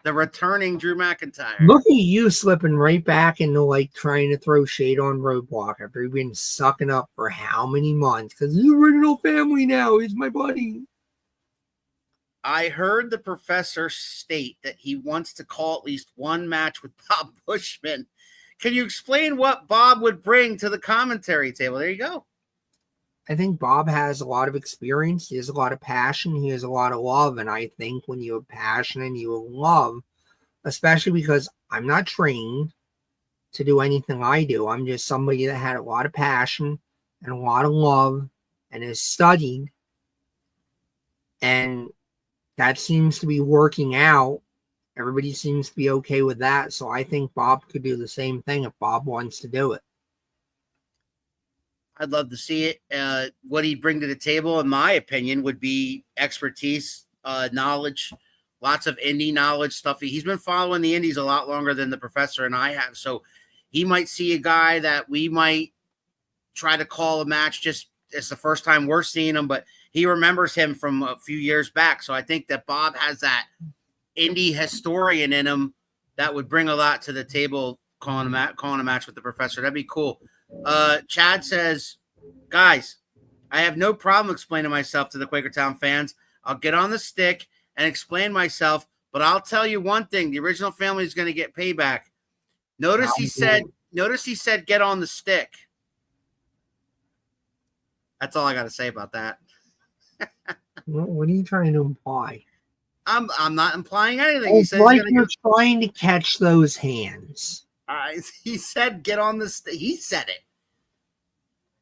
the returning Drew McIntyre? Look at you slipping right back into like trying to throw shade on Roadblock after you've been sucking up for how many months? Because the original family now is my buddy. I heard the professor state that he wants to call at least one match with Bob Bushman. Can you explain what Bob would bring to the commentary table? There you go. I think Bob has a lot of experience. He has a lot of passion. He has a lot of love. And I think when you have passion and you have love, especially because I'm not trained to do anything I do, I'm just somebody that had a lot of passion and a lot of love and has studied. And that seems to be working out. Everybody seems to be okay with that. So I think Bob could do the same thing if Bob wants to do it. I'd love to see it. What he'd bring to the table, in my opinion, would be expertise, knowledge, lots of indie knowledge stuff. He's been following the indies a lot longer than the professor and I have. So he might see a guy that we might try to call a match. Just it's the first time we're seeing him, but he remembers him from a few years back. So I think that Bob has that indie historian in him that would bring a lot to the table calling a match with the professor. That'd be cool. Chad says, guys, I have no problem explaining myself to the Quakertown fans. I'll get on the stick and explain myself, but I'll tell you one thing. The original family is going to get payback. Notice he said, get on the stick. That's all I got to say about that. What are you trying to imply? I'm not implying anything. It's like you're trying to catch those hands. He said, get on the stick. He said it.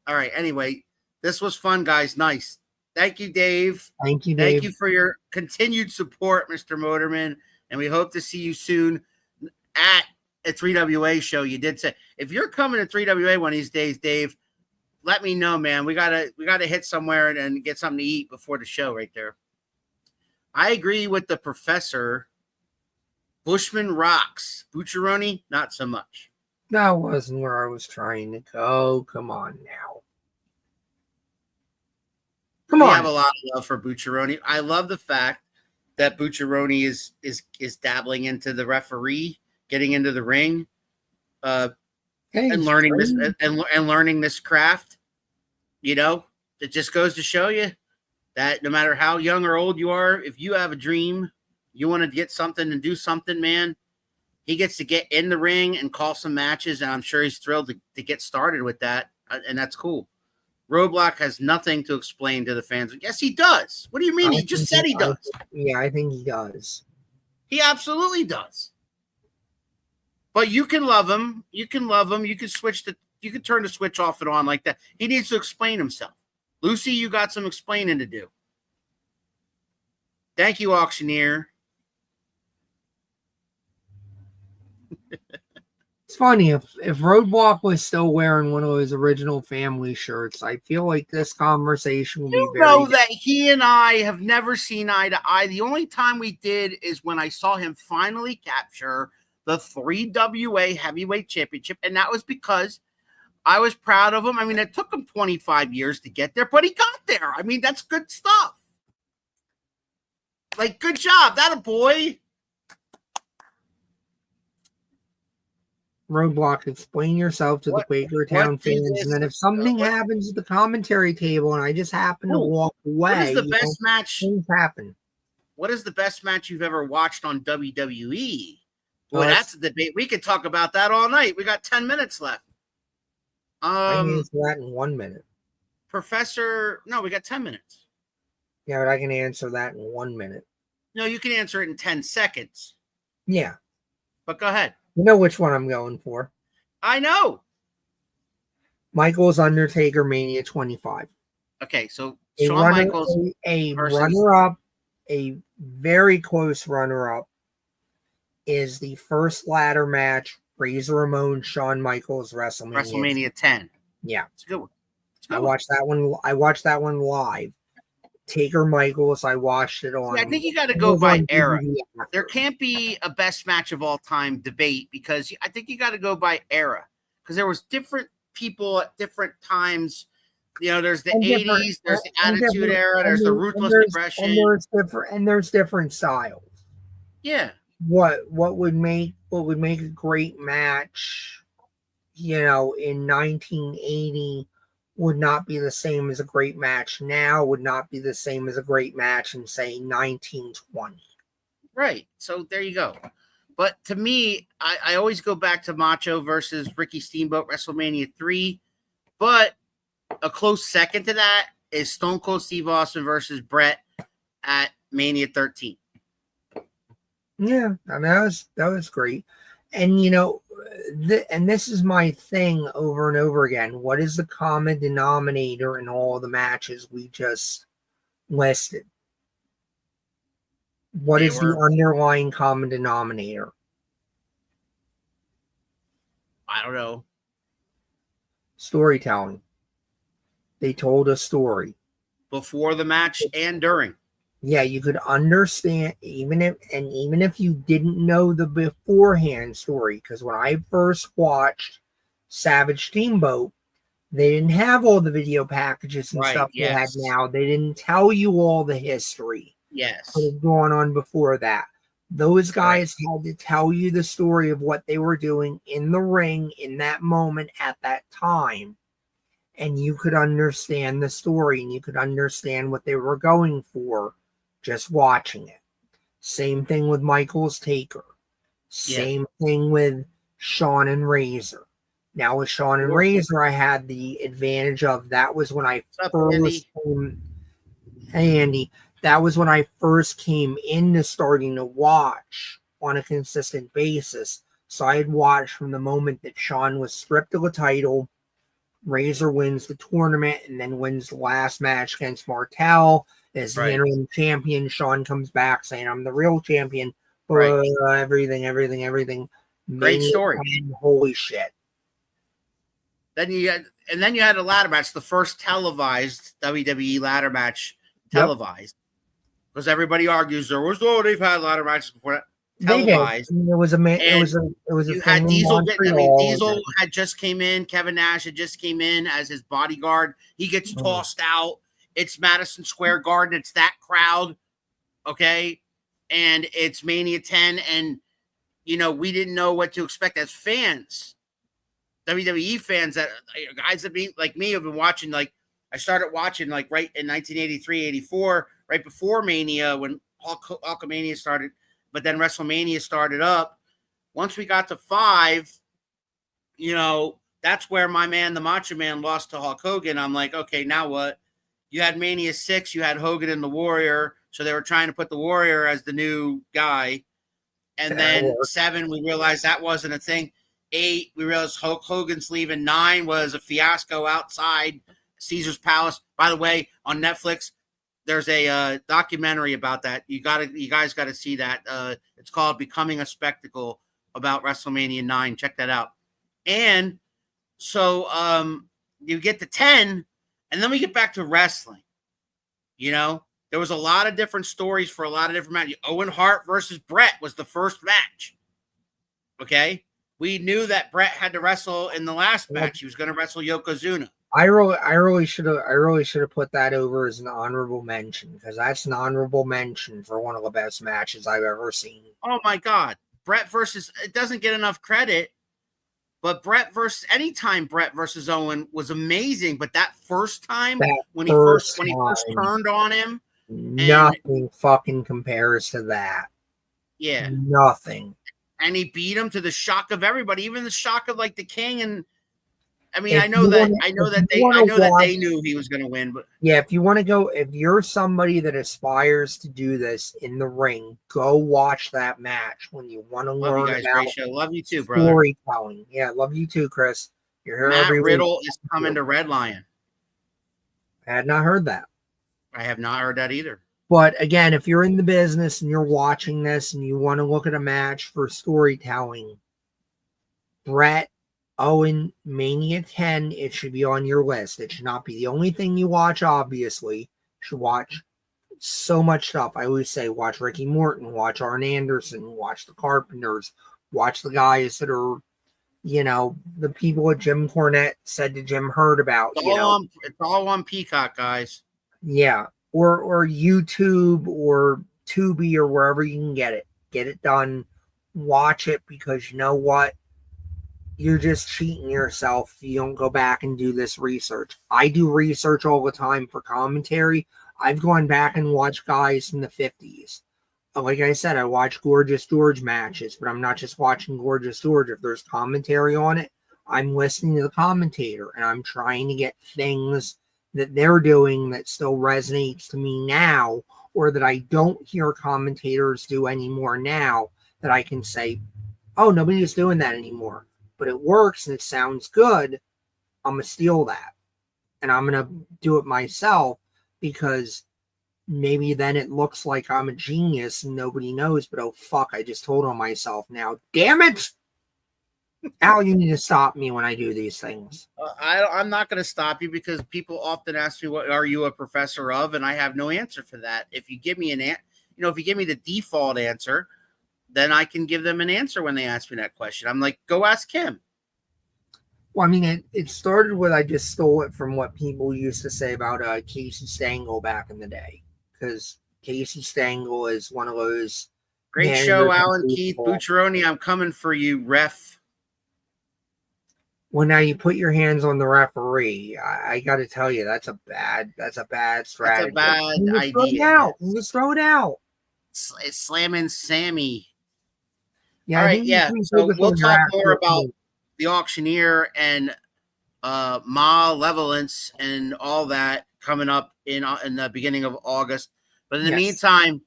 All right. Anyway, this was fun, guys. Nice. Thank you, Dave. Thank you, Dave. Thank you for your continued support, Mr. Motorman. And we hope to see you soon at a 3WA show. You did say, if you're coming to 3WA one of these days, Dave, let me know, man. We gotta hit somewhere and get something to eat before the show right there. I agree with the professor. Bushman rocks. Bucciaroni, not so much. That wasn't where I was trying to go. Come on now. We have a lot of love for Bucciaroni. I love the fact that Bucciaroni is dabbling into the referee, getting into the ring, and learning this and learning this craft. You know, it just goes to show you that no matter how young or old you are, if you have a dream, you want to get something and do something, man, he gets to get in the ring and call some matches, and I'm sure he's thrilled to get started with that, and that's cool. Roadblock has nothing to explain to the fans. Yes, he does. What do you mean? He just said he does. Yeah, I think he does. He absolutely does. But you can love him. You can love him. You can turn the switch off and on like that. He needs to explain himself. Lucy, you got some explaining to do. Thank you, auctioneer. It's funny, if Roadblock was still wearing one of his original family shirts, I feel like this conversation will be very... You know that he and I have never seen eye to eye. The only time we did is when I saw him finally capture the 3WA Heavyweight Championship, and that was because I was proud of him. I mean, it took him 25 years to get there, but he got there. I mean, that's good stuff. Like, good job. That a boy. Roadblock, explain yourself to the What Quaker what Town do fans, and this then if something what happens at the commentary table and I just happen to Ooh, walk what is away, the best match? things happen. What is the best match you've ever watched on WWE? Boy, Oh, that's a debate. We could talk about that all night. We got 10 minutes left. I can answer that in 1 minute. Professor, no, we got 10 minutes. Yeah, but I can answer that in 1 minute. No, you can answer it in 10 seconds. Yeah. But go ahead. You know which one I'm going for. I know. Michaels Undertaker Mania 25. Okay, so A Shawn Michaels versus runner-up, a very close runner-up is the first ladder match, Razor Ramon, Shawn Michaels, WrestleMania 10. Yeah. It's a good one. I watched that one live. Taker Michaels, I watched it on. See, I think you got to go by era. DVD There can't be a best match of all time debate because I think you got to go by era because there was different people at different times. You know, there's the 80s, there's the Attitude Era, there's the Ruthless Aggression. And there's different styles. Yeah. What would make a great match, in 1980 would not be the same as a great match now, would not be the same as a great match in, say, 1920. Right. So there you go. But to me, I always go back to Macho versus Ricky Steamboat WrestleMania 3. But a close second to that is Stone Cold Steve Austin versus Bret at Mania 13. Yeah, I mean, that was great. And, and this is my thing over and over again. What is the common denominator in all the matches we just listed? What is the underlying common denominator? I don't know. Storytelling. They told a story. Before the match and during. Yeah, you could understand even if you didn't know the beforehand story, because when I first watched Savage Steamboat, they didn't have all the video packages and stuff they had now. They didn't tell you all the history. Yes. What had gone on before that. Those guys had to tell you the story of what they were doing in the ring in that moment at that time. And you could understand the story and you could understand what they were going for just watching it. Same thing with Michaels Taker. Same thing with Shawn and Razor. Now with Shawn and Razor, I had the advantage of that was when I first came. Hey Andy, that was when I first came into starting to watch on a consistent basis. So I had watched from the moment that Shawn was stripped of the title, Razor wins the tournament, and then wins the last match against Martel as the interim champion. Shawn comes back saying, "I'm the real champion." Everything. Great story. Holy shit. Then you had a ladder match, the first televised WWE ladder match televised. Because everybody argues they've had ladder matches before that. Televised. It was a you had Diesel Diesel had just came in. Kevin Nash had just came in as his bodyguard. He gets tossed out. It's Madison Square Garden. It's that crowd. Okay. And it's Mania 10. And, we didn't know what to expect as fans. WWE fans that guys that like me have been watching, I started watching right in 1983, 84, right before Mania when Hulkamania started. But then WrestleMania started up. Once we got to 5, that's where my man, the Macho Man, lost to Hulk Hogan. I'm like, okay, now what? You had Mania 6, you had Hogan and the Warrior. So they were trying to put the Warrior as the new guy. And then 7, we realized that wasn't a thing. 8, we realized Hulk Hogan's leaving. 9 was a fiasco outside Caesar's Palace. By the way, on Netflix, there's a documentary about that. You guys got to see that. It's called Becoming a Spectacle about WrestleMania 9. Check that out. And so you get to 10, and then we get back to wrestling. There was a lot of different stories for a lot of different matches. Owen Hart versus Bret was the first match. Okay? We knew that Bret had to wrestle in the last match. He was going to wrestle Yokozuna. I really should have put that over as an honorable mention because that's an honorable mention for one of the best matches I've ever seen. Oh my God. Bret versus, it doesn't get enough credit But anytime Brett versus Owen was amazing. But that first time when he first turned on him, nothing fucking compares to that. Yeah, nothing. And he beat him to the shock of everybody, even the shock of like the King. And I mean, I know that they knew he was going to win. But yeah, if you want to go, if you're somebody that aspires to do this in the ring, go watch that match when you want to learn you guys, about great show. Love you too, brother. Storytelling. Yeah, love you too, Chris. You're here Matt every Riddle week. is coming to Red Lion. I had not heard that. I have not heard that either. But again, if you're in the business and you're watching this and you want to look at a match for storytelling, Brett Owen Mania 10, it should be on your list. It should not be the only thing you watch, obviously. You should watch so much stuff. I always say watch Ricky Morton, watch Arn Anderson, watch the Carpenters, watch the guys that are, the people that Jim Cornette said to Jim Hurd about. It's all on Peacock, guys. Yeah. Or YouTube or Tubi or wherever you can get it. Get it done. Watch it, because you know what? You're just cheating yourself if you don't go back and do this research. I do research all the time for commentary. I've gone back and watched guys from the 50s. Like I said, I watch Gorgeous George matches, but I'm not just watching Gorgeous George. If there's commentary on it, I'm listening to the commentator and I'm trying to get things that they're doing that still resonates to me now, or that I don't hear commentators do anymore now, that I can say, oh, nobody's doing that anymore, but it works and it sounds good. I'm going to steal that and I'm going to do it myself, because maybe then it looks like I'm a genius and nobody knows, but oh fuck, I just told on myself now. Damn it. Al, you need to stop me when I do these things. I'm not going to stop you, because people often ask me, "What are you a professor of?" And I have no answer for that. If you give me if you give me the default answer, then I can give them an answer when they ask me that question. I'm like, go ask him. Well, I mean, it started with, I just stole it from what people used to say about Casey Stengel back in the day, because Casey Stengel is one of those. Great show, Alan Keith Bucciaroni. I'm coming for you, ref. Well, now you put your hands on the referee. I got to tell you, that's a bad strategy. That's a bad idea. Just throw it out. It's slamming Sammy. Yeah. All right, yeah. So we'll talk more about the Auctioneer and Malevolence and all that coming up in the beginning of August. But in the meantime,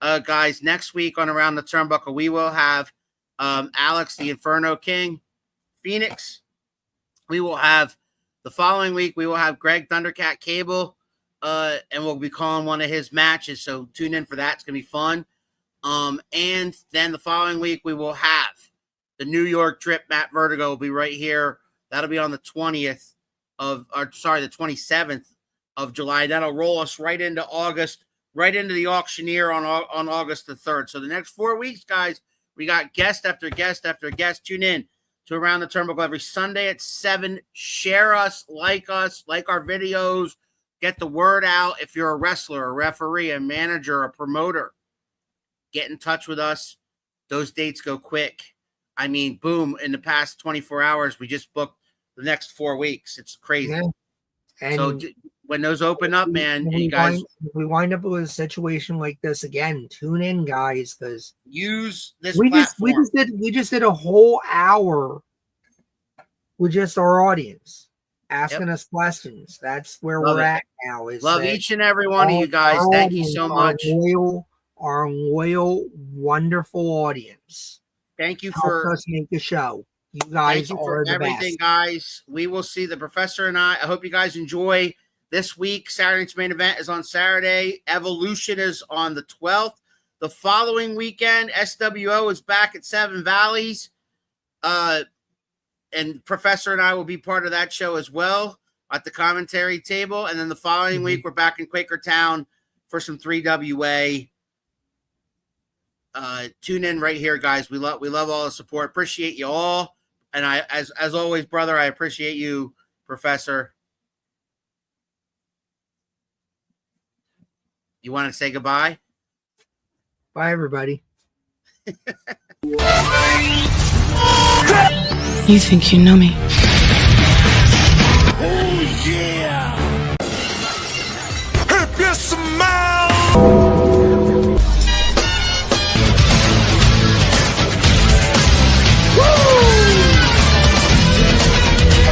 guys, next week on Around the Turnbuckle, we will have Alex the Inferno King, Phoenix. We will have the following week, we will have Greg Thundercat Cable, and we'll be calling one of his matches. So tune in for that. It's going to be fun. And then the following week, we will have the New York Trip. Matt Vertigo will be right here. That'll be on the 27th of July. That'll roll us right into August, right into the Auctioneer on August the 3rd. So the next 4 weeks, guys, we got guest after guest after guest. Tune in to Around the Turnbuckle every Sunday at 7. Share us, like our videos, get the word out. If you're a wrestler, a referee, a manager, a promoter, get in touch with us. Those dates go quick. I mean, boom, in the past 24 hours, we just booked the next 4 weeks. It's crazy. Yeah. And so when those open up, man, you guys, if we wind up with a situation like this again, tune in, guys, because use this platform. We just did a whole hour with just our audience asking us questions. That's where we're at now. Love each and every one of you guys. Thank you so much. Our loyal, wonderful audience. Thank you for us make the show. You guys are the everything, best. Guys. We will see the professor and I hope you guys enjoy this week. Saturday's main event is on Saturday. Evolution is on the 12th. The following weekend, SWO is back at Seven Valleys. And Professor and I will be part of that show as well at the commentary table. And then the following week, we're back in Quakertown for some 3WA. Tune in right here, guys. We love all the support. Appreciate you all. And I, as always, brother, I appreciate you, Professor. You want to say goodbye? Bye, everybody. You think you know me? If you smell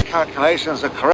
Calculations are correct.